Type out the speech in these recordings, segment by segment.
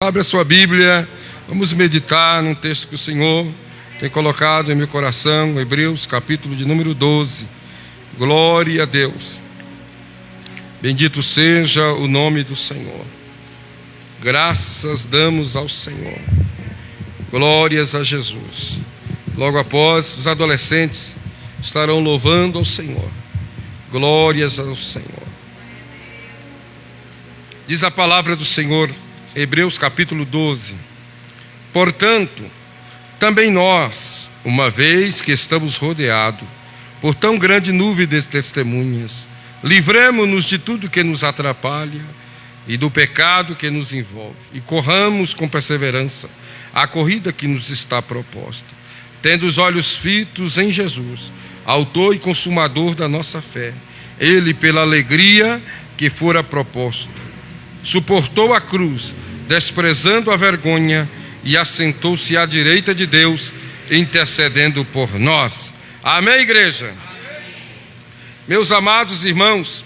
Abre a sua Bíblia, vamos meditar num texto que o Senhor tem colocado em meu coração, Hebreus, capítulo de número 12. Glória a Deus. Bendito seja o nome do Senhor. Graças damos ao Senhor. Glórias a Jesus. Logo após, os adolescentes estarão louvando ao Senhor. Glórias ao Senhor. Diz a palavra do Senhor, Hebreus capítulo 12. Portanto, também nós, uma vez que estamos rodeados por tão grande nuvem de testemunhas, livremo-nos de tudo que nos atrapalha e do pecado que nos envolve, e corramos com perseverança a corrida que nos está proposta, tendo os olhos fitos em Jesus, autor e consumador da nossa fé. Ele, pela alegria que fora proposta, suportou a cruz, desprezando a vergonha, e assentou-se à direita de Deus, intercedendo por nós. Amém, igreja? Amém. Meus amados irmãos,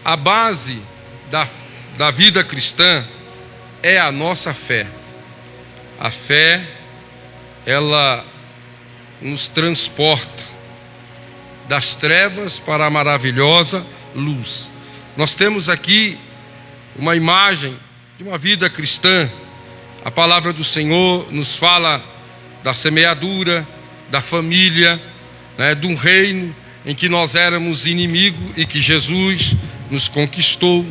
a base da vida cristã é a nossa fé. A fé, ela nos transporta das trevas para a maravilhosa luz. Nós temos aqui uma imagem de uma vida cristã. A palavra do Senhor nos fala da semeadura, da família, de um reino em que nós éramos inimigos e que Jesus nos conquistou.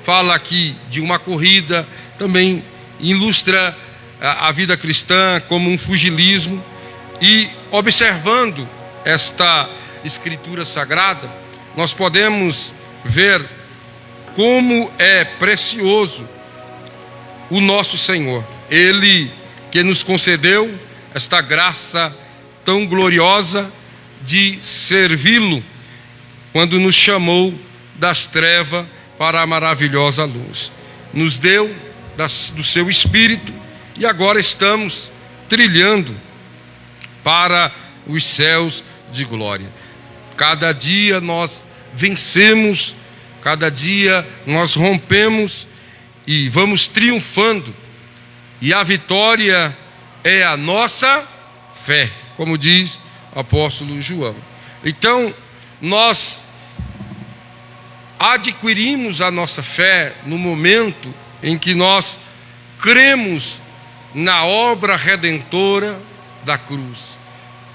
Fala aqui de uma corrida, também ilustra a vida cristã como um pugilismo. E observando esta escritura sagrada, nós podemos ver como é precioso o nosso Senhor. Ele que nos concedeu esta graça tão gloriosa de servi-lo quando nos chamou das trevas para a maravilhosa luz. Nos deu do seu Espírito e agora estamos trilhando para os céus de glória. Cada dia nós vencemos, cada dia nós rompemos e vamos triunfando. E a vitória é a nossa fé, como diz o apóstolo João. Então, nós adquirimos a nossa fé no momento em que nós cremos na obra redentora da cruz.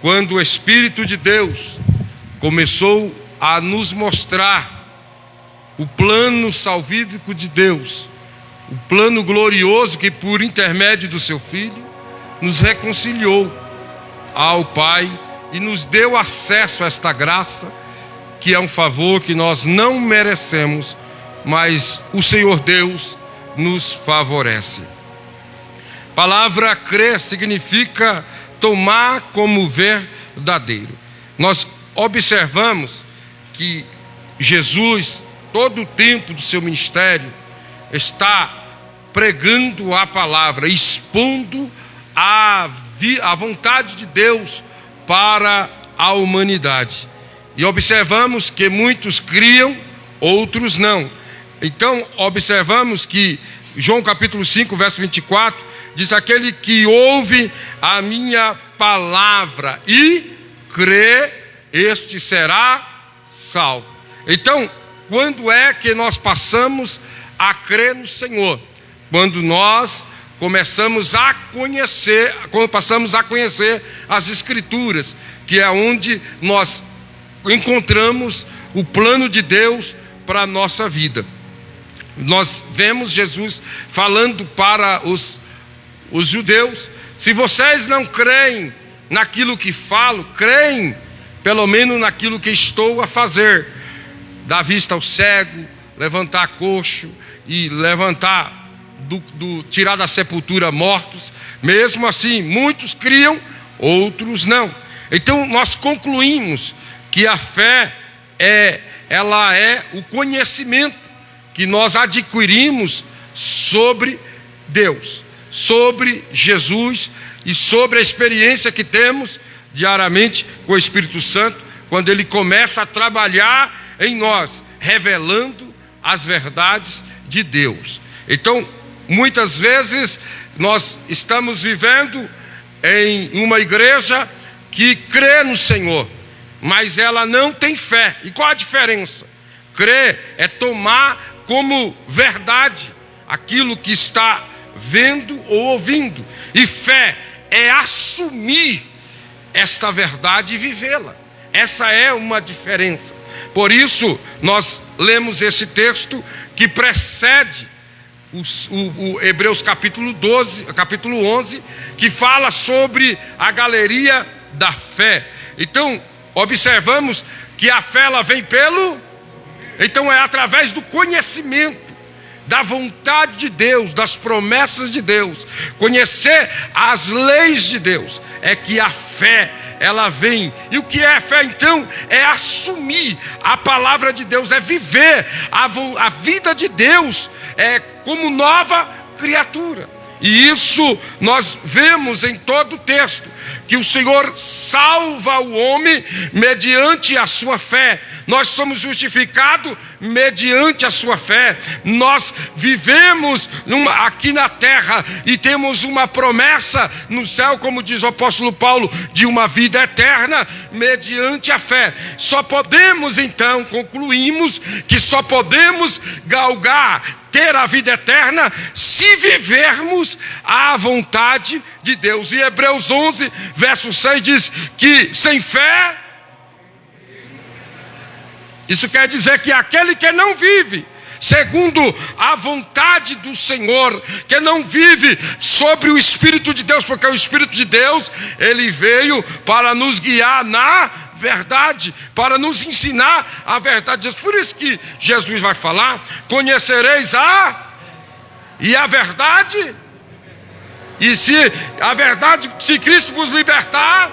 Quando o Espírito de Deus começou a nos mostrar o plano salvífico de Deus, o plano glorioso que, por intermédio do seu Filho, nos reconciliou ao Pai e nos deu acesso a esta graça, que é um favor que nós não merecemos, mas o Senhor Deus nos favorece. A palavra crer significa tomar como verdadeiro. Nós observamos que Jesus, todo o tempo do seu ministério, está pregando a palavra, expondo a vontade de Deus para a humanidade. E observamos que muitos criam, outros não. Então, observamos que João capítulo 5, verso 24, diz: aquele que ouve a minha palavra e crê, este será salvo. Então, quando é que nós passamos a crer no Senhor? Quando nós passamos a conhecer as Escrituras, que é onde nós encontramos o plano de Deus para a nossa vida. Nós vemos Jesus falando para os judeus: se vocês não creem naquilo que falo, creem pelo menos naquilo que estou a fazer. Dar vista ao cego, levantar coxo e levantar, tirar da sepultura mortos. Mesmo assim, muitos criam, outros não. Então nós concluímos que a fé ela é o conhecimento que nós adquirimos sobre Deus, sobre Jesus e sobre a experiência que temos diariamente com o Espírito Santo, quando ele começa a trabalhar em nós, revelando as verdades de Deus. Então, muitas vezes nós estamos vivendo em uma igreja que crê no Senhor, mas ela não tem fé. E qual a diferença? Crer é tomar como verdade aquilo que está vendo ou ouvindo, e fé é assumir esta verdade e vivê-la. Essa é uma diferença. Por isso nós lemos esse texto que precede o Hebreus capítulo 11, que fala sobre a galeria da fé. Então observamos que a fé ela vem então é através do conhecimento da vontade de Deus, das promessas de Deus, conhecer as leis de Deus, é que a fé ela vem. E o que é fé então? É assumir a palavra de Deus, é viver a vida de Deus como nova criatura. E isso nós vemos em todo o texto, que o Senhor salva o homem mediante a sua fé. Nós somos justificados mediante a sua fé. Nós vivemos aqui na terra e temos uma promessa no céu, como diz o apóstolo Paulo, de uma vida eterna mediante a fé. Só podemos então, concluímos que só podemos galgar ter a vida eterna se vivermos a vontade de Deus. E Hebreus 11, verso 6 diz que sem fé, isso quer dizer que aquele que não vive segundo a vontade do Senhor, que não vive sobre o Espírito de Deus, porque o Espírito de Deus, ele veio para nos guiar na verdade, para nos ensinar a verdade de Deus. Por isso que Jesus vai falar: conhecereis e a verdade, e se a verdade, se Cristo vos libertar,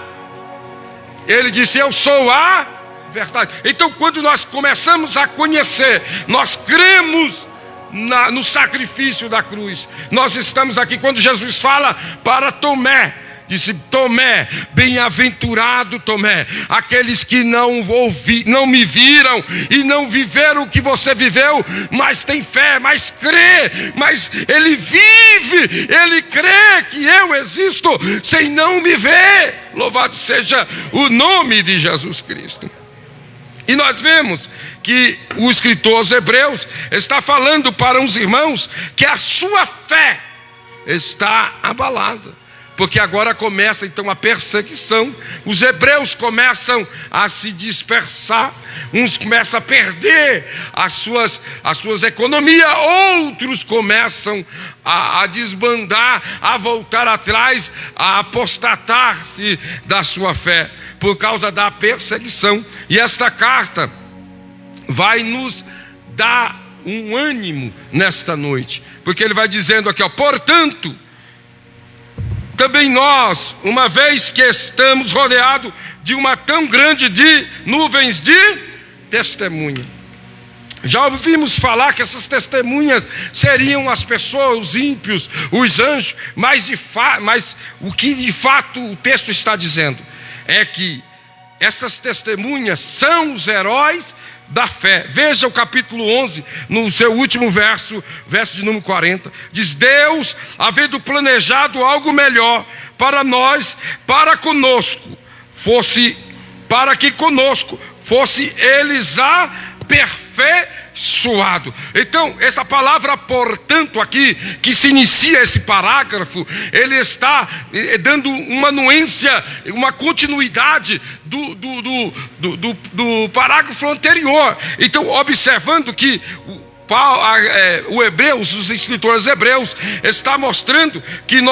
ele disse: eu sou a verdade. Então, quando nós começamos a conhecer, nós cremos no sacrifício da cruz. Nós estamos aqui, quando Jesus fala para Tomé, disse: Tomé, bem-aventurado Tomé, aqueles que não me viram e não viveram o que você viveu, mas tem fé, mas crê, mas ele vive, ele crê que eu existo sem não me ver. Louvado seja o nome de Jesus Cristo. E nós vemos que o escritor aos Hebreus está falando para uns irmãos que a sua fé está abalada, porque agora começa então a perseguição. Os hebreus começam a se dispersar, uns começam a perder as suas economias, outros começam a desbandar, a voltar atrás, a apostatar-se da sua fé, por causa da perseguição. E esta carta vai nos dar um ânimo nesta noite, porque ele vai dizendo aqui, portanto, também nós, uma vez que estamos rodeados de uma tão grande de nuvens de testemunha. Já ouvimos falar que essas testemunhas seriam as pessoas, os ímpios, os anjos, mas o que de fato o texto está dizendo é que essas testemunhas são os heróis da fé. Veja o capítulo 11, no seu último verso de número 40. Diz: Deus, havendo planejado algo melhor para nós, para que conosco fosse eles aperfeiçoado. Então, essa palavra portanto aqui, que se inicia esse parágrafo, ele está dando uma nuência, uma continuidade do parágrafo anterior. Então, observando que os escritores hebreus está mostrando que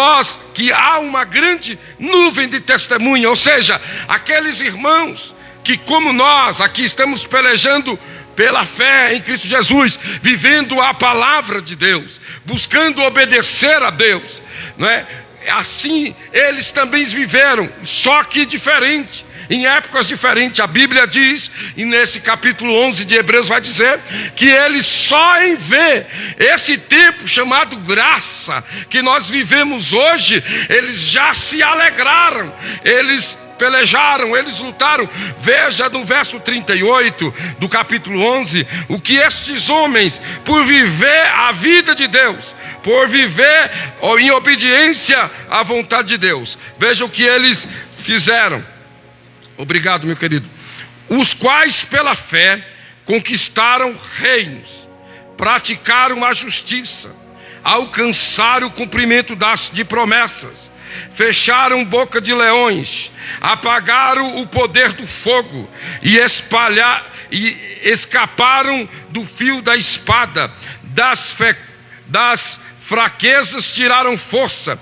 há uma grande nuvem de testemunha, ou seja, aqueles irmãos que, como nós aqui, estamos pelejando pela fé em Cristo Jesus, vivendo a palavra de Deus, buscando obedecer a Deus, não é? Assim eles também viveram, só que diferente, em épocas diferentes. A Bíblia diz, e nesse capítulo 11 de Hebreus vai dizer, que eles só em ver esse tempo chamado graça, que nós vivemos hoje, eles já se alegraram, eles pelejaram, eles lutaram. Veja no verso 38 do capítulo 11, o que estes homens, por viver a vida de Deus, por viver em obediência à vontade de Deus, veja o que eles fizeram. Obrigado, meu querido. Os quais pela fé conquistaram reinos, praticaram a justiça, alcançaram o cumprimento de promessas, fecharam boca de leões, apagaram o poder do fogo e escaparam do fio da espada, das fraquezas tiraram força,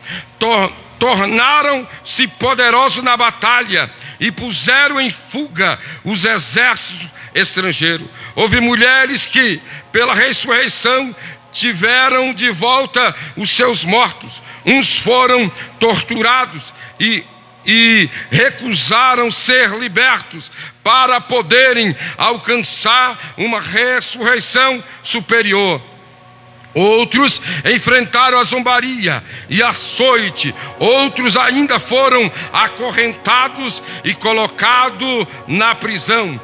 tornaram-se poderosos na batalha e puseram em fuga os exércitos estrangeiros. Houve mulheres que, pela ressurreição, tiveram de volta os seus mortos. Uns foram torturados e recusaram ser libertos para poderem alcançar uma ressurreição superior. Outros enfrentaram a zombaria e açoite. Outros ainda foram acorrentados e colocados na prisão,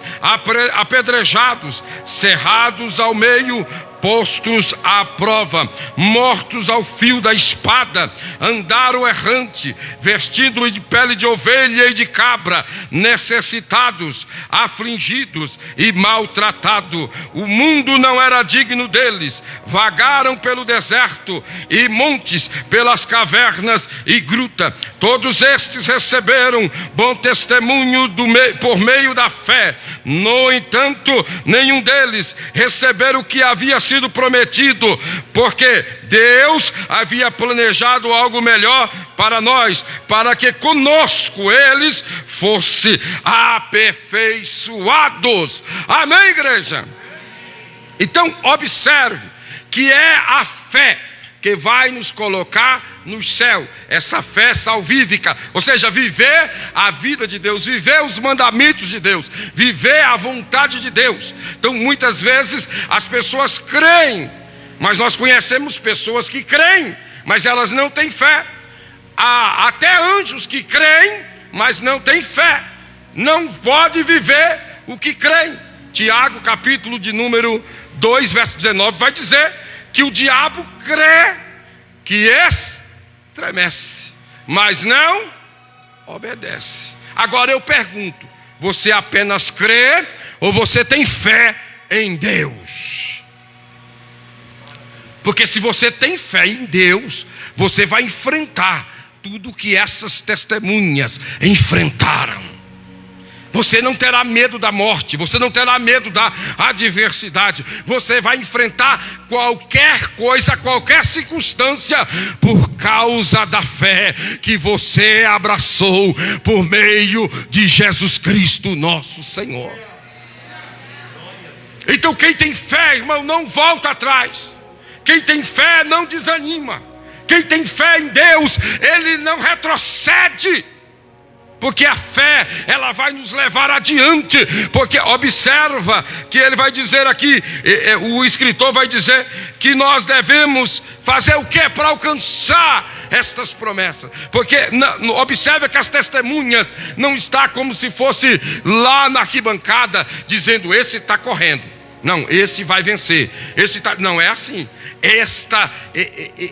apedrejados, cerrados ao meio, postos à prova, mortos ao fio da espada, andaram errante, vestidos de pele de ovelha e de cabra, necessitados, afligidos e maltratados. O mundo não era digno deles. Vagaram pelo deserto e montes, pelas cavernas e gruta. Todos estes receberam bom testemunho por meio da fé. No entanto, nenhum deles receberam o que havia sido prometido, porque Deus havia planejado algo melhor para nós, para que conosco eles fossem aperfeiçoados. Amém, igreja? Então observe que é a fé que vai nos colocar no céu, essa fé salvífica, ou seja, viver a vida de Deus, viver os mandamentos de Deus, viver a vontade de Deus. Então muitas vezes as pessoas creem, mas nós conhecemos pessoas que creem, mas elas não têm fé. Há até anjos que creem, mas não têm fé, não pode viver o que creem. Tiago, capítulo de número 2, verso 19, vai dizer que o diabo crê, que estremece, mas não obedece. Agora eu pergunto, você apenas crê ou você tem fé em Deus? Porque se você tem fé em Deus, você vai enfrentar tudo que essas testemunhas enfrentaram. Você não terá medo da morte, você não terá medo da adversidade. Você vai enfrentar qualquer coisa, qualquer circunstância, por causa da fé que você abraçou por meio de Jesus Cristo, nosso Senhor. Então quem tem fé, irmão, não volta atrás. Quem tem fé não desanima. Quem tem fé em Deus, ele não retrocede. Porque a fé, ela vai nos levar adiante. Porque observa que ele vai dizer aqui, o escritor vai dizer que nós devemos fazer o que para alcançar estas promessas. Porque observa que as testemunhas não está como se fosse lá na arquibancada dizendo: esse está correndo, não, esse vai vencer, esse tá... Não é assim.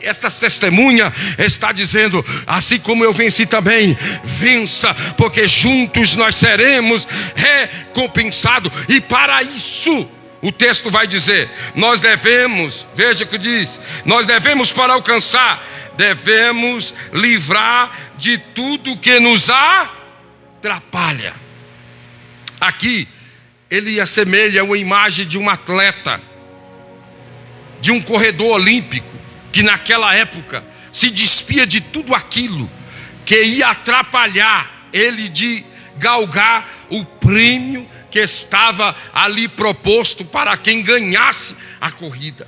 Esta testemunha está dizendo: assim como eu venci também, vença, porque juntos nós seremos recompensados. E para isso, o texto vai dizer, nós devemos, veja o que diz, nós devemos, para alcançar, devemos livrar de tudo que nos atrapalha. Aqui ele assemelha uma imagem de um atleta, de um corredor olímpico, que naquela época se despia de tudo aquilo que ia atrapalhar ele de galgar o prêmio que estava ali proposto para quem ganhasse a corrida.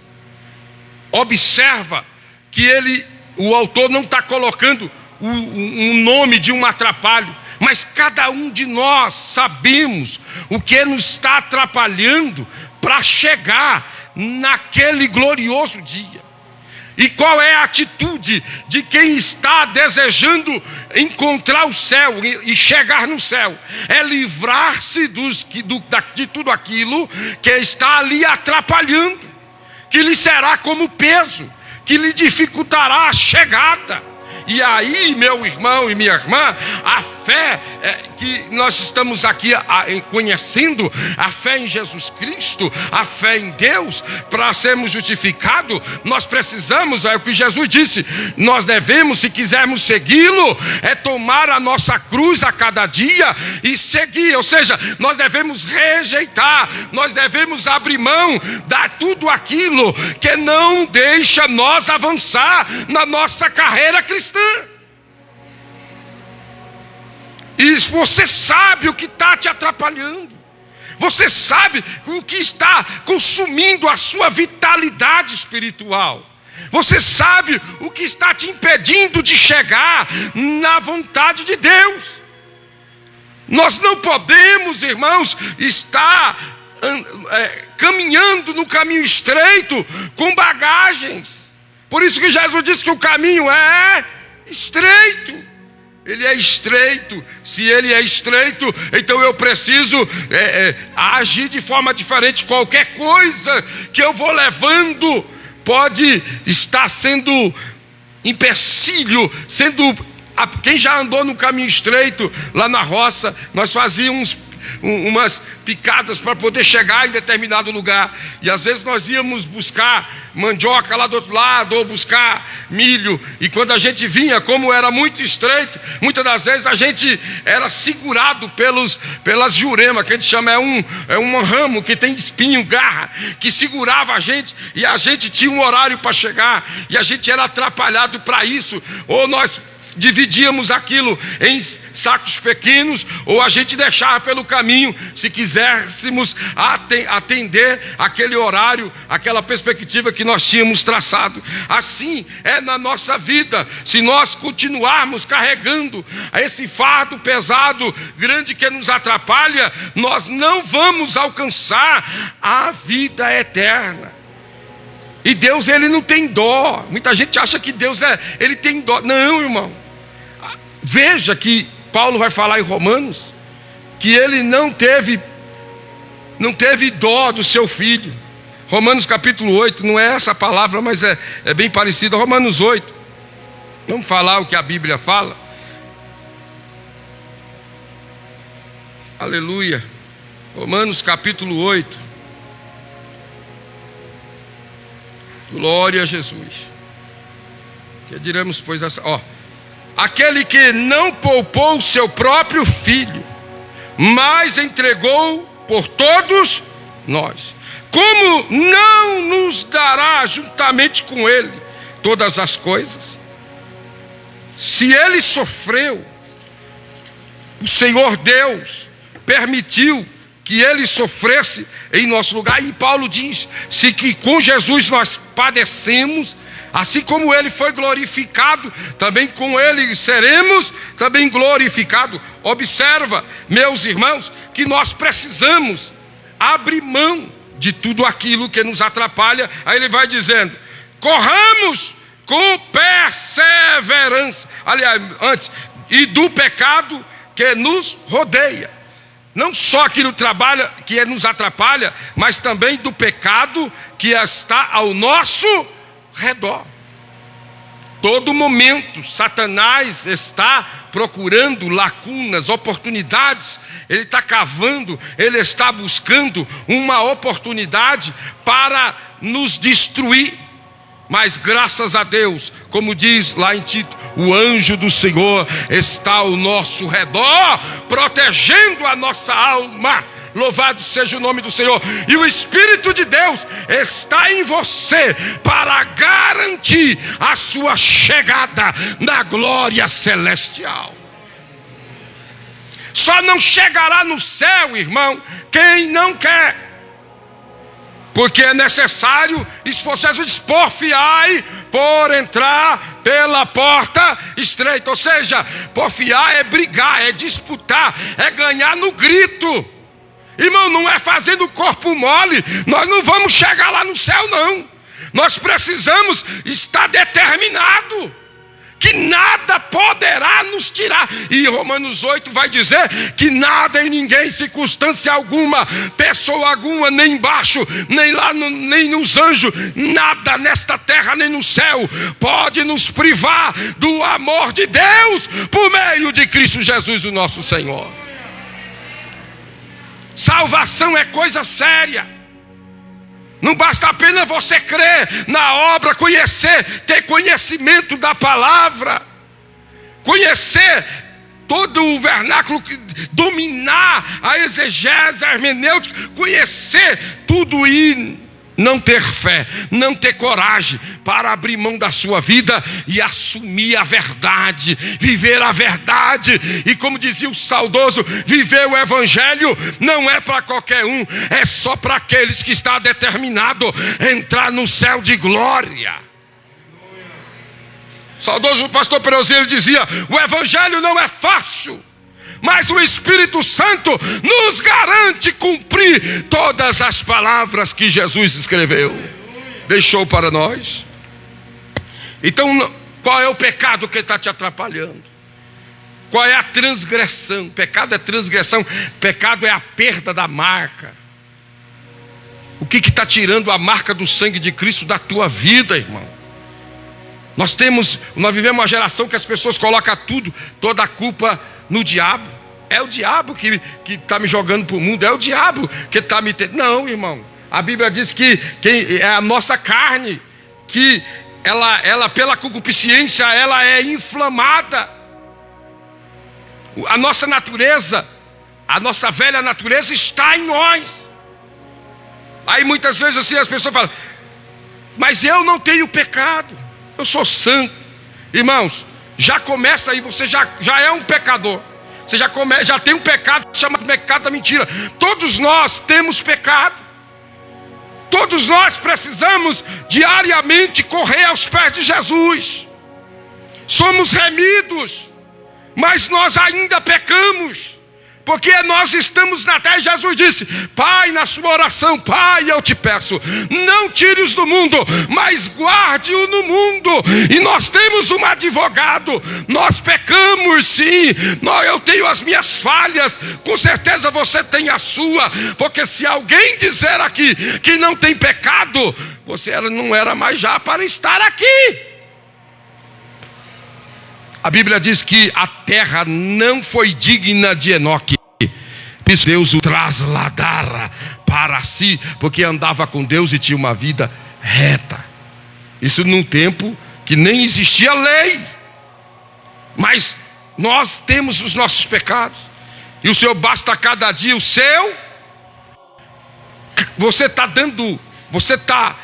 Observa que o autor não está colocando um nome de um atrapalho, mas cada um de nós sabemos o que nos está atrapalhando para chegar naquele glorioso dia. E qual é a atitude de quem está desejando encontrar o céu e chegar no céu? É livrar-se de tudo aquilo que está ali atrapalhando, que lhe será como peso, que lhe dificultará a chegada. E aí, meu irmão e minha irmã, a fé que nós estamos aqui conhecendo, a fé em Jesus Cristo, a fé em Deus, para sermos justificados, nós precisamos, é o que Jesus disse, nós devemos, se quisermos segui-lo, tomar a nossa cruz a cada dia e seguir. Ou seja, nós devemos rejeitar, nós devemos abrir mão de tudo aquilo que não deixa nós avançar na nossa carreira cristã. E você sabe o que está te atrapalhando, você sabe o que está consumindo a sua vitalidade espiritual, você sabe o que está te impedindo de chegar na vontade de Deus. Nós não podemos, irmãos, estar caminhando no caminho estreito com bagagens. Por isso que Jesus disse que o caminho é estreito. Ele é estreito. Se ele é estreito, então eu preciso agir de forma diferente. Qualquer coisa que eu vou levando pode estar sendo empecilho, quem já andou no caminho estreito lá na roça, nós fazíamos umas picadas para poder chegar em determinado lugar, e às vezes nós íamos buscar mandioca lá do outro lado, ou buscar milho, e quando a gente vinha, como era muito estreito, muitas das vezes a gente era segurado pelas juremas, que a gente chama, é um ramo que tem espinho, garra, que segurava a gente, e a gente tinha um horário para chegar, e a gente era atrapalhado para isso, ou nós dividíamos aquilo em sacos pequenos, ou a gente deixava pelo caminho, se quiséssemos atender aquele horário, aquela perspectiva que nós tínhamos traçado. Assim é na nossa vida. Se nós continuarmos carregando esse fardo pesado, grande, que nos atrapalha, nós não vamos alcançar a vida eterna. E Deus, ele não tem dó. Muita gente acha que Deus ele tem dó. Não, irmão. Veja que Paulo vai falar em Romanos que ele não teve dó do seu filho. Romanos capítulo 8, não é essa palavra, mas é bem parecida. Romanos 8. Vamos falar o que a Bíblia fala. Aleluia. Romanos capítulo 8. Glória a Jesus. Que diremos, pois, dessa... Aquele que não poupou o seu próprio filho, mas entregou por todos nós, como não nos dará juntamente com ele todas as coisas? Se ele sofreu, o Senhor Deus permitiu que ele sofresse em nosso lugar. E Paulo diz: se que com Jesus nós padecemos, assim como ele foi glorificado, também com ele seremos também glorificados. Observa, meus irmãos, que nós precisamos abrir mão de tudo aquilo que nos atrapalha. Aí ele vai dizendo: corramos com perseverança, aliás, antes, e do pecado que nos rodeia. Não só aquilo que nos atrapalha, mas também do pecado que está ao nosso redor. Todo momento Satanás está procurando lacunas, oportunidades. Ele está cavando, ele está buscando uma oportunidade para nos destruir. Mas graças a Deus, como diz lá em Tito, o anjo do Senhor está ao nosso redor, protegendo a nossa alma. Louvado seja o nome do Senhor. E o Espírito de Deus está em você para garantir a sua chegada na glória celestial. Só não chegará no céu, irmão, quem não quer. Porque é necessário esforçar. Jesus diz: porfiai por entrar pela porta estreita. Ou seja, porfiar é brigar, é disputar, é ganhar no grito. Irmão, não é fazendo corpo mole. Nós não vamos chegar lá no céu, não. Nós precisamos estar determinados que nada poderá nos tirar. E Romanos 8 vai dizer que nada e ninguém, circunstância alguma, pessoa alguma, nem embaixo, nem lá, nem nos anjos, nada nesta terra, nem no céu, pode nos privar do amor de Deus por meio de Cristo Jesus, o nosso Senhor. Salvação é coisa séria. Não basta apenas você crer na obra, conhecer, ter conhecimento da palavra, conhecer todo o vernáculo, dominar a exegese, a hermenêutica, conhecer tudo e não ter fé, não ter coragem para abrir mão da sua vida e assumir a verdade, viver a verdade. E como dizia o saudoso, viver o evangelho não é para qualquer um, é só para aqueles que estão determinados a entrar no céu de glória. O saudoso pastor Perozinho dizia: o evangelho não é fácil, mas o Espírito Santo nos garante cumprir todas as palavras que Jesus escreveu, deixou para nós. Então, qual é o pecado que está te atrapalhando? Qual é a transgressão? Pecado é transgressão, pecado é a perda da marca. O que está tirando a marca do sangue de Cristo da tua vida, irmão? Nós vivemos uma geração que as pessoas colocam tudo, toda a culpa no diabo. É o diabo que está me jogando para o mundo, é o diabo que está me... Não, irmão, a Bíblia diz que é a nossa carne, que ela pela concupiscência, ela é inflamada. A nossa natureza, a nossa velha natureza está em nós. Aí muitas vezes assim as pessoas falam: mas eu não tenho pecado, eu sou santo. Irmãos, já começa aí, você já é um pecador. Você já tem um pecado chamado pecado da mentira. Todos nós temos pecado. Todos nós precisamos diariamente correr aos pés de Jesus. Somos remidos, mas nós ainda pecamos, porque nós estamos na terra. Jesus disse: Pai, na sua oração: Pai, eu te peço, não tire-os do mundo, mas guarde-o no mundo. E nós temos um advogado. Nós pecamos sim, eu tenho as minhas falhas, com certeza você tem a sua, porque se alguém dizer aqui que não tem pecado, você não era mais já para estar aqui. A Bíblia diz que a terra não foi digna de Enoque. Deus o trasladara para si, porque andava com Deus e tinha uma vida reta. Isso num tempo que nem existia lei. Mas nós temos os nossos pecados, e o Senhor basta cada dia o seu. Você está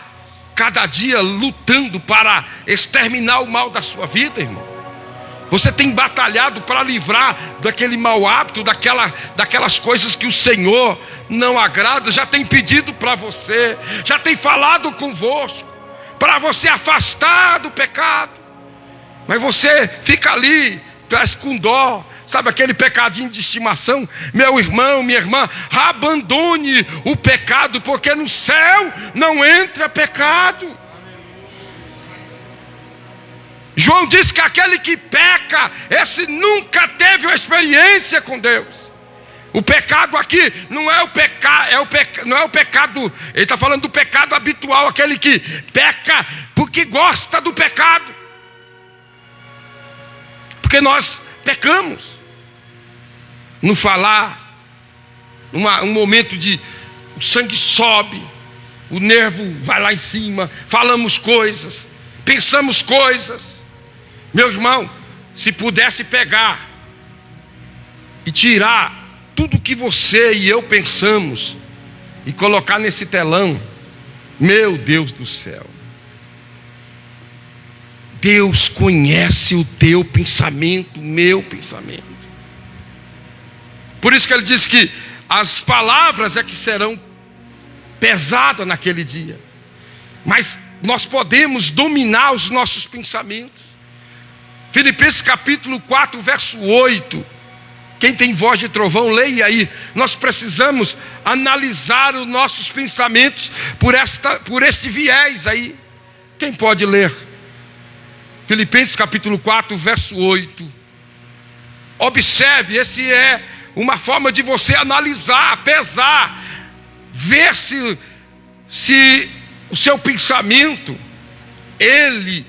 cada dia lutando para exterminar o mal da sua vida, irmão. Você tem batalhado para livrar daquele mau hábito, daquelas coisas que o Senhor não agrada. Já tem pedido para você, já tem falado convosco, para você afastar do pecado. Mas você fica ali, parece com dó. Sabe aquele pecadinho de estimação? Meu irmão, minha irmã, abandone o pecado, porque no céu não entra pecado. João diz que aquele que peca, esse nunca teve uma experiência com Deus. O pecado aqui não é o pecado, ele está falando do pecado habitual, aquele que peca porque gosta do pecado. Porque nós pecamos. No falar, um momento de o sangue sobe, o nervo vai lá em cima, falamos coisas, pensamos coisas. Meu irmão, se pudesse pegar e tirar tudo que você e eu pensamos e colocar nesse telão, meu Deus do céu, Deus conhece o teu pensamento, o meu pensamento. Por isso que ele diz que as palavras é que serão pesadas naquele dia, mas nós podemos dominar os nossos pensamentos. Filipenses capítulo 4, verso 8. Quem tem voz de trovão, leia aí. Nós precisamos analisar os nossos pensamentos por este viés aí. Quem pode ler? Filipenses capítulo 4, verso 8. Observe, esse é uma forma de você analisar, pesar, ver se o seu pensamento, ele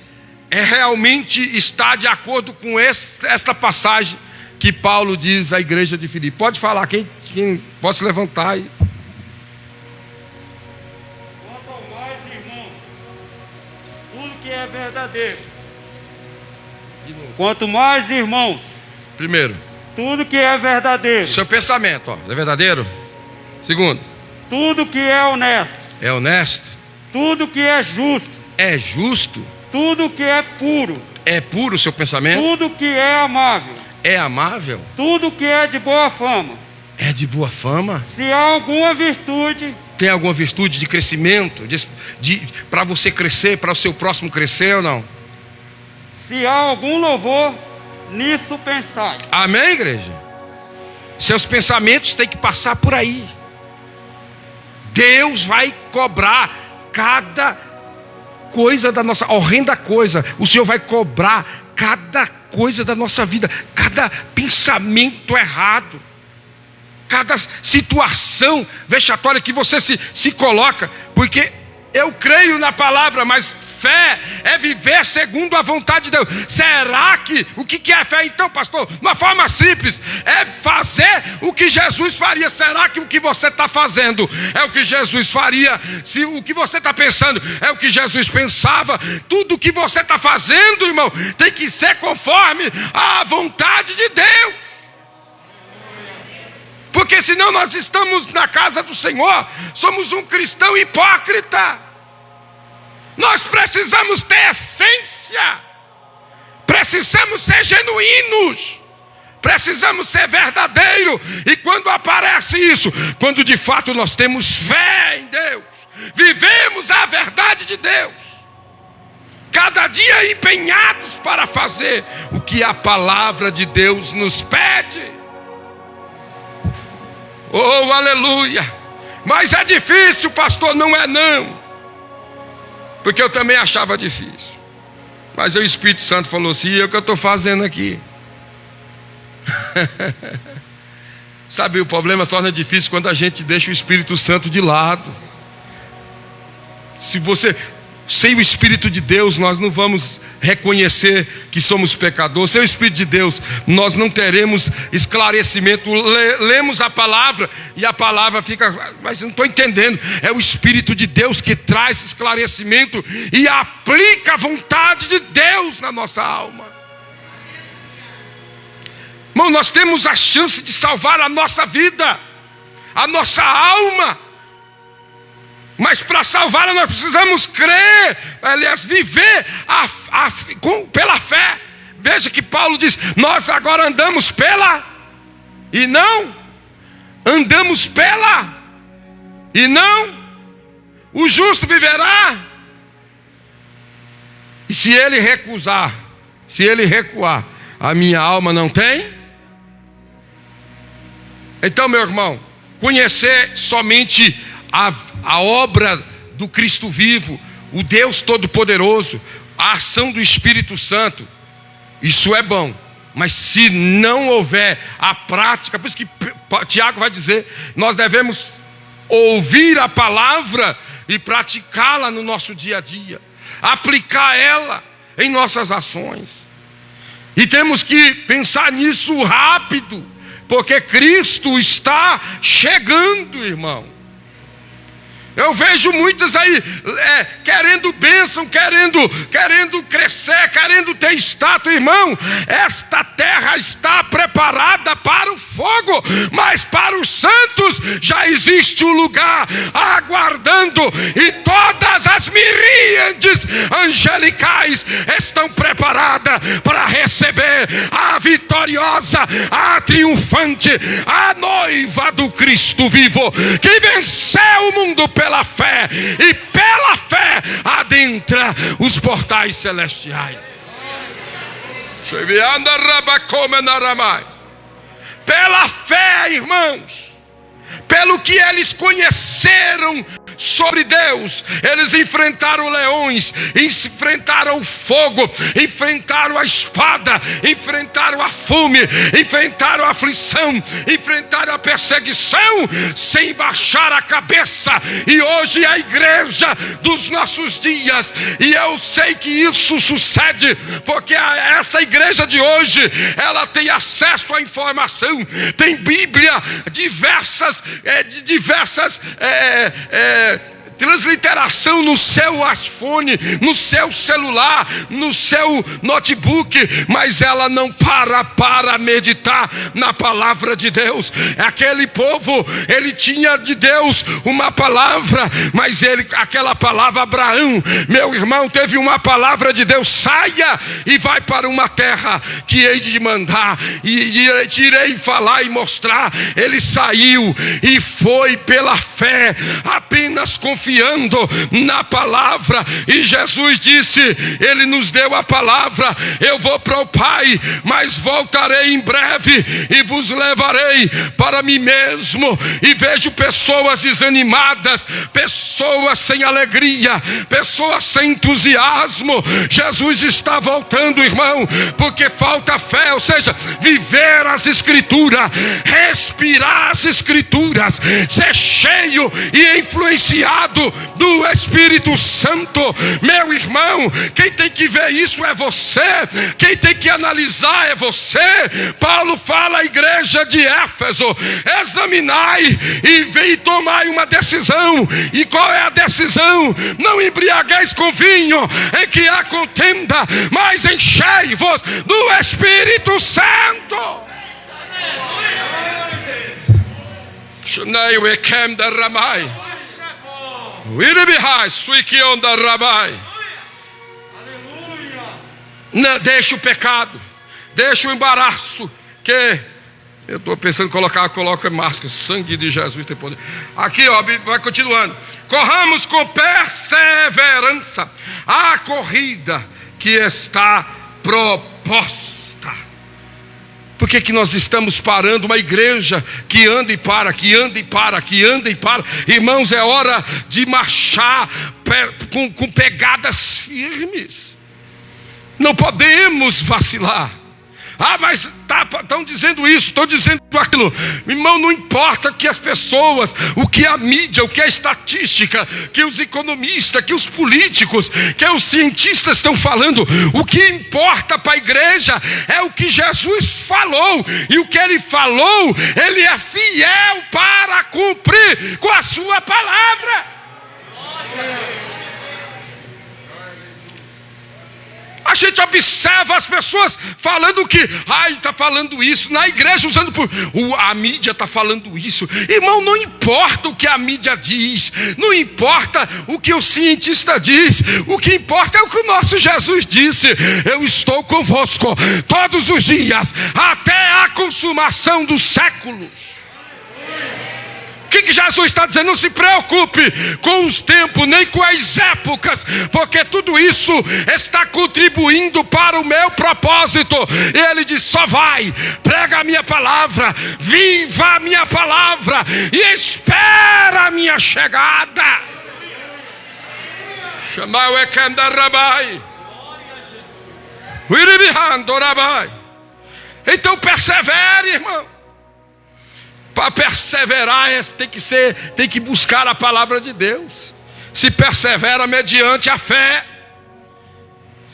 realmente está de acordo com esta passagem que Paulo diz à igreja de Filipe. Pode falar, quem pode se levantar aí. Quanto ao mais, irmão, tudo que é verdadeiro. Quanto mais, irmãos, primeiro, tudo que é verdadeiro. Seu pensamento, é verdadeiro? Segundo, tudo que é honesto. É honesto? Tudo que é justo. É justo? Tudo que é puro. É puro o seu pensamento? Tudo que é amável. É amável? Tudo que é de boa fama. É de boa fama? Se há alguma virtude. Tem alguma virtude de crescimento? Para você crescer, para o seu próximo crescer ou não? Se há algum louvor, nisso pensai. Amém, igreja? Seus pensamentos têm que passar por aí. Deus vai cobrar cada coisa da nossa, horrenda coisa. O Senhor vai cobrar cada coisa da nossa vida, cada pensamento errado, cada situação vexatória que você se coloca, porque eu creio na palavra, mas fé é viver segundo a vontade de Deus. Será que, o que é fé então, pastor? De uma forma simples, é fazer o que Jesus faria. Será que o que você está fazendo é o que Jesus faria? Se o que você está pensando é o que Jesus pensava? Tudo o que você está fazendo, irmão, tem que ser conforme a vontade de Deus. Porque senão nós estamos na casa do Senhor, somos um cristão hipócrita. Nós precisamos ter essência, precisamos ser genuínos, precisamos ser verdadeiros. E quando aparece isso, quando de fato nós temos fé em Deus, vivemos a verdade de Deus, cada dia empenhados para fazer o que a palavra de Deus nos pede. Oh, aleluia! Mas é difícil, pastor, não é não. Porque eu também achava difícil. Mas o Espírito Santo falou assim, e é o que eu estou fazendo aqui. Sabe, o problema só não é difícil quando a gente deixa o Espírito Santo de lado. Sem o Espírito de Deus, nós não vamos reconhecer que somos pecadores. Sem o Espírito de Deus, nós não teremos esclarecimento. Lemos a palavra e a palavra fica, mas eu não estou entendendo. É o Espírito de Deus que traz esclarecimento e aplica a vontade de Deus na nossa alma. Irmão, nós temos a chance de salvar a nossa vida, a nossa alma. Mas para salvá-la nós precisamos crer, aliás, viver pela fé. Veja que Paulo diz, nós agora andamos pela, e não, andamos pela, e não, o justo viverá. E se ele recuar, a minha alma não tem? Então, meu irmão, conhecer somente a obra do Cristo vivo, o Deus Todo-Poderoso, a ação do Espírito Santo, isso é bom. Mas se não houver a prática, por isso que Tiago vai dizer, nós devemos ouvir a palavra e praticá-la no nosso dia a dia, aplicar ela em nossas ações. E temos que pensar nisso rápido, porque Cristo está chegando, irmão. Eu vejo muitos aí querendo bênção, querendo crescer, querendo ter status. Irmão, esta terra está preparada para o fogo, mas para os santos já existe um lugar aguardando, e todas as miríades angelicais estão preparadas para receber a vitoriosa, a triunfante, a noiva do Cristo vivo, que venceu o mundo pela fé, e pela fé adentra os portais celestiais. Pela fé, irmãos, pelo que eles conheceram sobre Deus. Eles enfrentaram leões, enfrentaram o fogo, enfrentaram a espada, enfrentaram a fome, enfrentaram a aflição, enfrentaram a perseguição, sem baixar a cabeça. E hoje é a igreja dos nossos dias, e eu sei que isso sucede porque essa igreja de hoje, ela tem acesso à informação, tem Bíblia, diversas transliteração no seu smartphone, no seu celular, no seu notebook, mas ela não para meditar na palavra de Deus. Aquele povo, ele tinha de Deus uma palavra, mas aquela palavra, Abraão, meu irmão, teve uma palavra de Deus: saia e vai para uma terra que hei de mandar, e te irei falar e mostrar. Ele saiu e foi pela fé, apenas confiando na palavra. E Jesus disse, ele nos deu a palavra: eu vou para o Pai, mas voltarei em breve e vos levarei para mim mesmo. E vejo pessoas desanimadas, pessoas sem alegria, pessoas sem entusiasmo. Jesus está voltando, irmão, porque falta fé, ou seja, viver as Escrituras, respirar as Escrituras, ser cheio e influenciado do Espírito Santo. Meu irmão, quem tem que ver isso é você, quem tem que analisar é você. Paulo fala à igreja de Éfeso: examinai e tomai uma decisão. E qual é a decisão? Não embriagueis com vinho em que há contenda, mas enchei-vos do Espírito Santo. Não deixa o pecado, deixa o embaraço, que eu estou pensando em coloca máscara. Sangue de Jesus tem poder. Aqui, ó, vai continuando. Corramos com perseverança a corrida que está proposta. Por que nós estamos parando uma igreja que anda e para, que anda e para, que anda e para? Irmãos, é hora de marchar com pegadas firmes. Não podemos vacilar. Ah, mas estão dizendo isso, estão dizendo aquilo. Irmão, não importa que as pessoas, o que a mídia, o que a estatística, que os economistas, que os políticos, que os cientistas estão falando. O que importa para a igreja é o que Jesus falou. E o que ele falou, ele é fiel para cumprir com a sua palavra. A gente observa as pessoas falando que, está falando isso, na igreja usando a mídia está falando isso. Irmão, não importa o que a mídia diz, não importa o que o cientista diz, o que importa é o que o nosso Jesus disse: eu estou convosco todos os dias, até a consumação dos séculos. O que Jesus está dizendo? Não se preocupe com os tempos, nem com as épocas, porque tudo isso está contribuindo para o meu propósito. E ele diz: só vai, prega a minha palavra, viva a minha palavra e espera a minha chegada. Chamai o Ekandarabai. Então persevere, irmão. Para perseverar tem que buscar a palavra de Deus. Se persevera mediante a fé.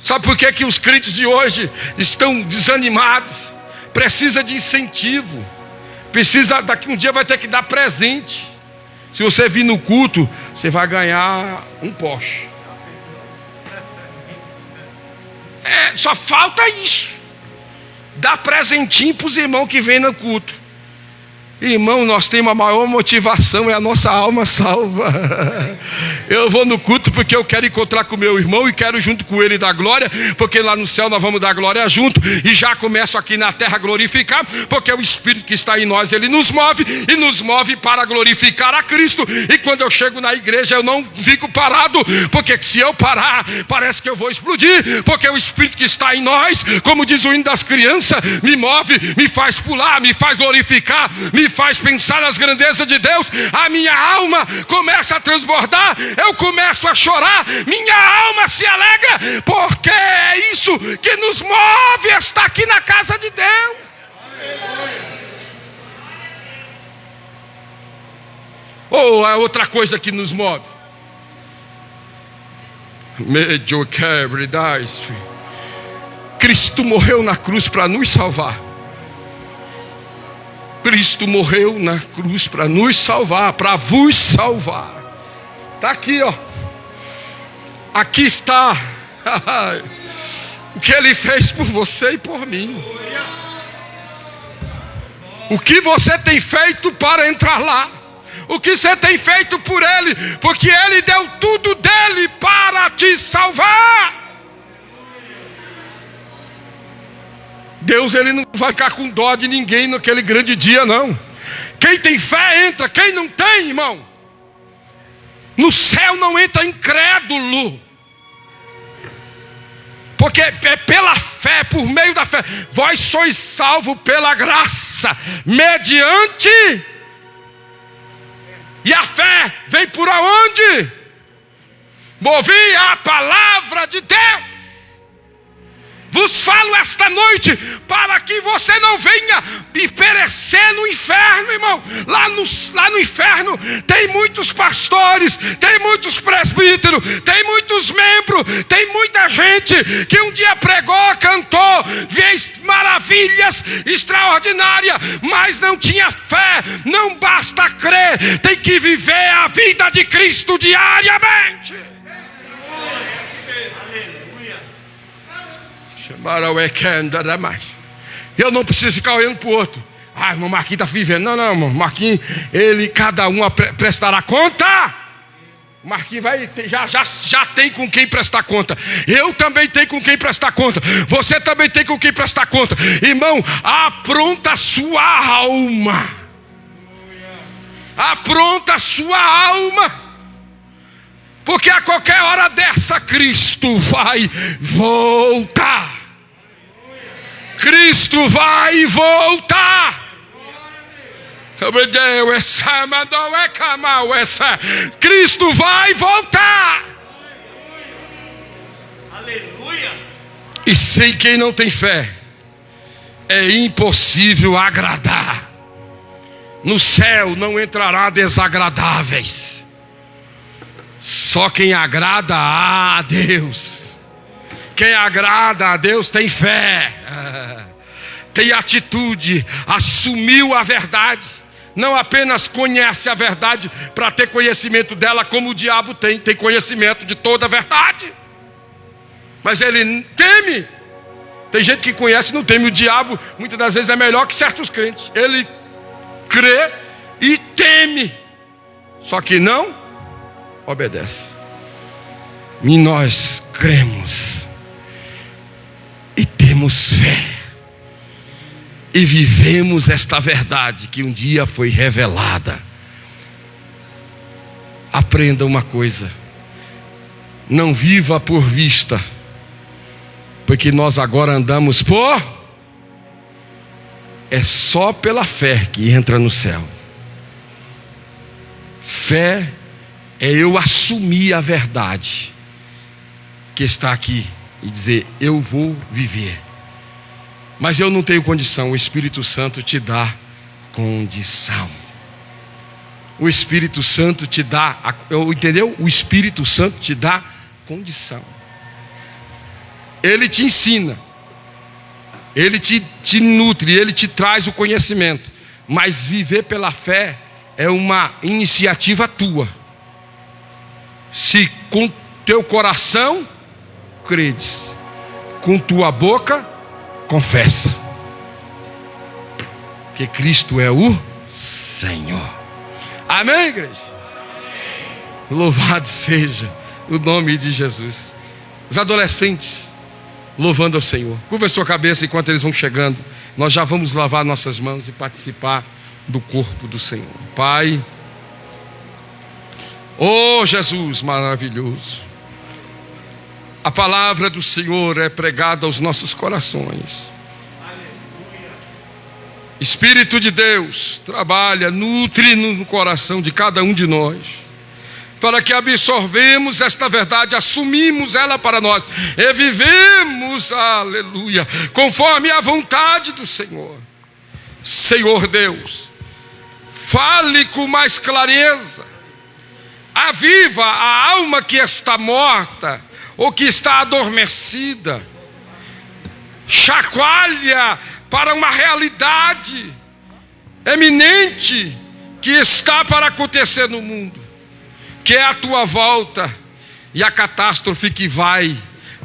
Sabe por que os crentes de hoje estão desanimados? Precisa de incentivo. Daqui um dia vai ter que dar presente. Se você vir no culto, você vai ganhar um Porsche. Só falta isso. Dar presentinho para os irmãos que vêm no culto. Irmão, nós temos a maior motivação, é a nossa alma salva. Eu vou no culto porque eu quero encontrar com o meu irmão e quero junto com ele dar glória, porque lá no céu nós vamos dar glória junto. E já começo aqui na terra a glorificar, porque o Espírito que está em nós, ele nos move e nos move para glorificar a Cristo. E quando eu chego na igreja eu não fico parado, porque se eu parar parece que eu vou explodir, porque o Espírito que está em nós, como diz o hino das crianças, me move, me faz pular, me faz glorificar, me me faz pensar nas grandezas de Deus, a minha alma começa a transbordar, eu começo a chorar, minha alma se alegra, porque é isso que nos move a estar aqui na casa de Deus. Ou a outra coisa que nos move. Cristo morreu na cruz para nos salvar. Cristo morreu na cruz para nos salvar, para vos salvar. Está aqui, ó. Aqui está o que Ele fez por você e por mim. O que você tem feito para entrar lá? O que você tem feito por Ele? Porque Ele deu tudo dele para te salvar. Deus, Ele não vai ficar com dó de ninguém naquele grande dia, não. Quem tem fé entra, quem não tem, irmão, no céu não entra incrédulo. Porque é pela fé, por meio da fé. Vós sois salvos pela graça, mediante. E a fé vem por aonde? Ouvir a palavra de Deus. Vos falo esta noite para que você não venha e perecer no inferno, irmão. Lá no inferno tem muitos pastores, tem muitos presbíteros, tem muitos membros, tem muita gente que um dia pregou, cantou, fez maravilhas extraordinárias, mas não tinha fé. Não basta crer, tem que viver a vida de Cristo diariamente. Eu não preciso ficar olhando para o outro. Ah, irmão Marquinhos está vivendo. Não, irmão Marquinhos, cada um prestará conta. Marquinhos já tem com quem prestar conta. Eu também tenho com quem prestar conta. Você também tem com quem prestar conta. Irmão, apronta a sua alma. Apronta a sua alma. Porque a qualquer hora dessa Cristo vai voltar. Cristo vai voltar. Cristo vai voltar. Aleluia. E sem quem não tem fé, é impossível agradar. No céu não entrará desagradáveis. Só quem agrada a Deus. Quem agrada a Deus tem fé, tem atitude, assumiu a verdade. Não apenas conhece a verdade para ter conhecimento dela, como o diabo tem conhecimento de toda a verdade. Mas ele teme. Tem gente que conhece e não teme. O diabo muitas das vezes é melhor que certos crentes. Ele crê e teme, só que não obedece. E nós cremos e temos fé e vivemos esta verdade que um dia foi revelada. Aprenda uma coisa: não viva por vista, porque nós agora andamos é só pela fé que entra no céu. Fé é eu assumir a verdade que está aqui e dizer: eu vou viver. Mas eu não tenho condição. O Espírito Santo te dá condição. O Espírito Santo te dá, entendeu? O Espírito Santo te dá condição. Ele te ensina, ele te nutre, ele te traz o conhecimento. Mas viver pela fé é uma iniciativa tua. Se com teu coração credes, com tua boca confessa que Cristo é o Senhor. Amém, igreja? Amém. Louvado seja o nome de Jesus. Os adolescentes louvando ao Senhor. Curva a sua cabeça enquanto eles vão chegando. Nós já vamos lavar nossas mãos e participar do corpo do Senhor. Pai, oh Jesus maravilhoso, a palavra do Senhor é pregada aos nossos corações. Espírito de Deus, trabalha, nutre no coração de cada um de nós, para que absorvemos esta verdade, assumimos ela para nós e vivemos, aleluia, conforme a vontade do Senhor. Senhor Deus, fale com mais clareza, aviva a alma que está morta ou que está adormecida, chacoalha para uma realidade eminente que está para acontecer no mundo, que é a tua volta e a catástrofe que vai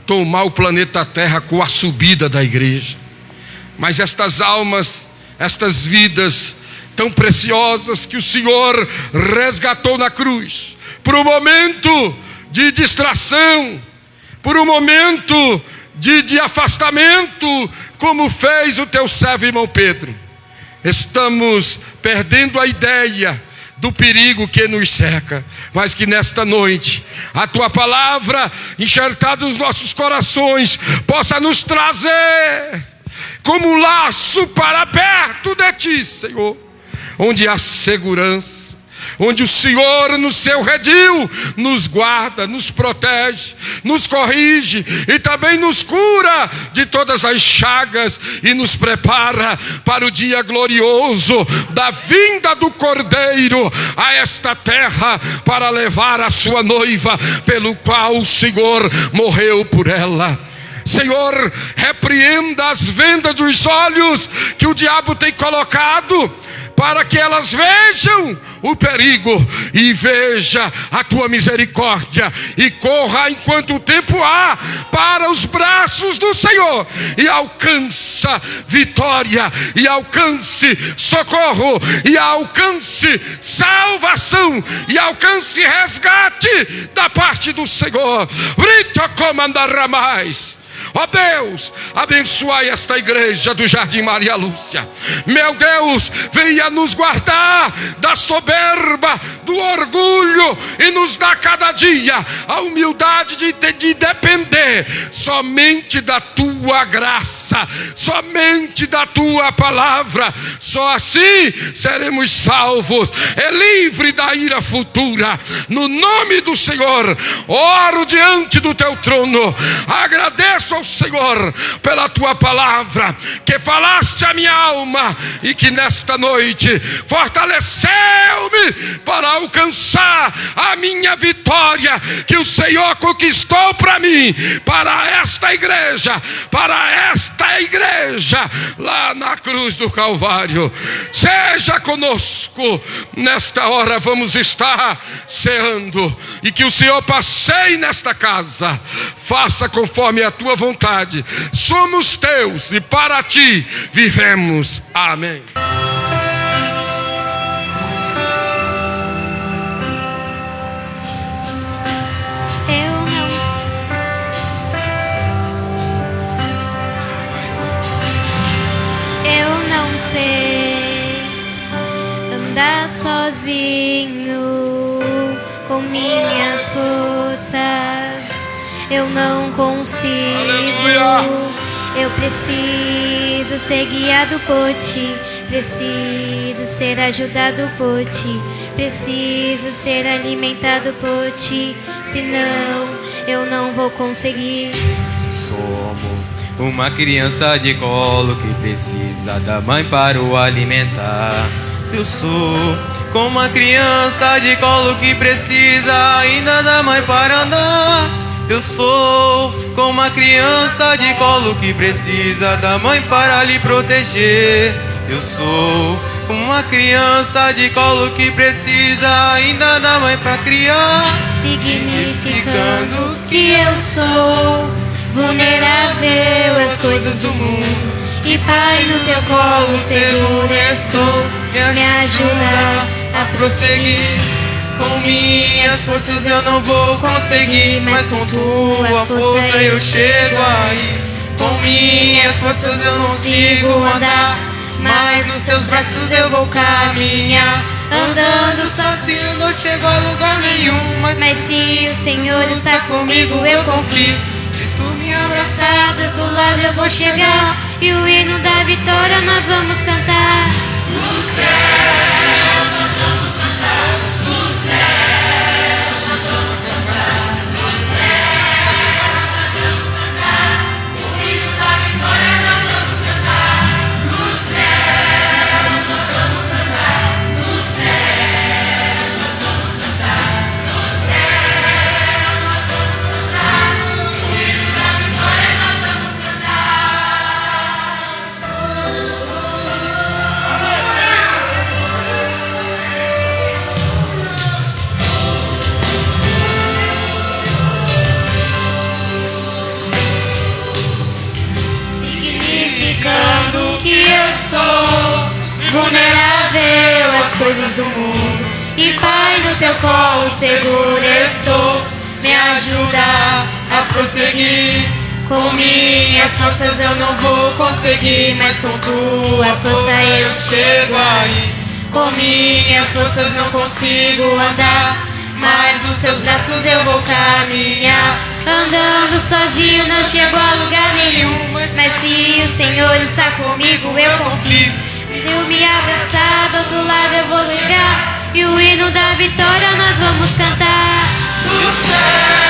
tomar o planeta Terra com a subida da igreja. Mas estas almas, estas vidas tão preciosas que o Senhor resgatou na cruz, por um momento de distração, por um momento de afastamento, como fez o teu servo irmão Pedro, estamos perdendo a ideia do perigo que nos cerca, mas que nesta noite a tua palavra enxertada nos nossos corações possa nos trazer como um laço para perto de ti, Senhor, onde há segurança, onde o Senhor no seu redil nos guarda, nos protege, nos corrige e também nos cura de todas as chagas e nos prepara para o dia glorioso da vinda do Cordeiro a esta terra para levar a sua noiva, pelo qual o Senhor morreu por ela. Senhor, repreenda as vendas dos olhos que o diabo tem colocado, para que elas vejam o perigo e veja a tua misericórdia e corra enquanto o tempo há para os braços do Senhor e alcança vitória e alcance socorro e alcance salvação e alcance resgate da parte do Senhor. Brito comandar mais. Ó Deus, abençoai esta igreja do Jardim Maria Lúcia. Meu Deus, venha nos guardar da soberba, do orgulho, e nos dá cada dia a humildade de depender somente da tua graça, somente da tua palavra. Só assim seremos salvos e livres da ira futura. No nome do Senhor, oro diante do teu trono, agradeço ao Senhor pela tua palavra que falaste a minha alma e que nesta noite fortaleceu-me para alcançar a minha vitória que o Senhor conquistou para mim, para esta igreja lá na cruz do Calvário. Seja conosco nesta hora, vamos estar ceando, e que o Senhor passeie nesta casa, faça conforme a tua vontade. Somos teus e para ti vivemos. Amém. Eu não sei andar sozinho com minhas forças. Eu não consigo. Aleluia. Eu preciso ser guiado por ti. Preciso ser ajudado por ti. Preciso ser alimentado por ti. Senão eu não vou conseguir. Somos uma criança de colo que precisa da mãe para o alimentar. Eu sou como uma criança de colo que precisa ainda da mãe para andar. Eu sou como uma criança de colo que precisa da mãe para lhe proteger. Eu sou como uma criança de colo que precisa ainda da mãe para criar. Significando que eu sou vulnerável às coisas do mundo. E Pai, no teu colo seguro estou. Me ajuda a prosseguir. Com minhas forças eu não vou conseguir, mas com tua força eu chego aí. Com minhas forças eu não consigo andar, mas nos teus braços eu vou caminhar. Andando sozinho não chego a lugar nenhum, mas se o Senhor está comigo eu confio. Se tu me abraçar do outro lado eu vou chegar, e o hino da vitória nós vamos cantar. sou vulnerável às coisas do mundo. E Pai, no teu colo seguro estou. Me ajuda a prosseguir. Com minhas forças eu não vou conseguir, mas com tua força eu chego aí. Com minhas forças não consigo andar, mas nos teus braços eu vou caminhar. Andando sozinho não chego a lugar nenhum, mas se o Senhor está comigo eu confio. Se eu me abraçar, do outro lado eu vou chegar, e o hino da vitória nós vamos cantar. Do céu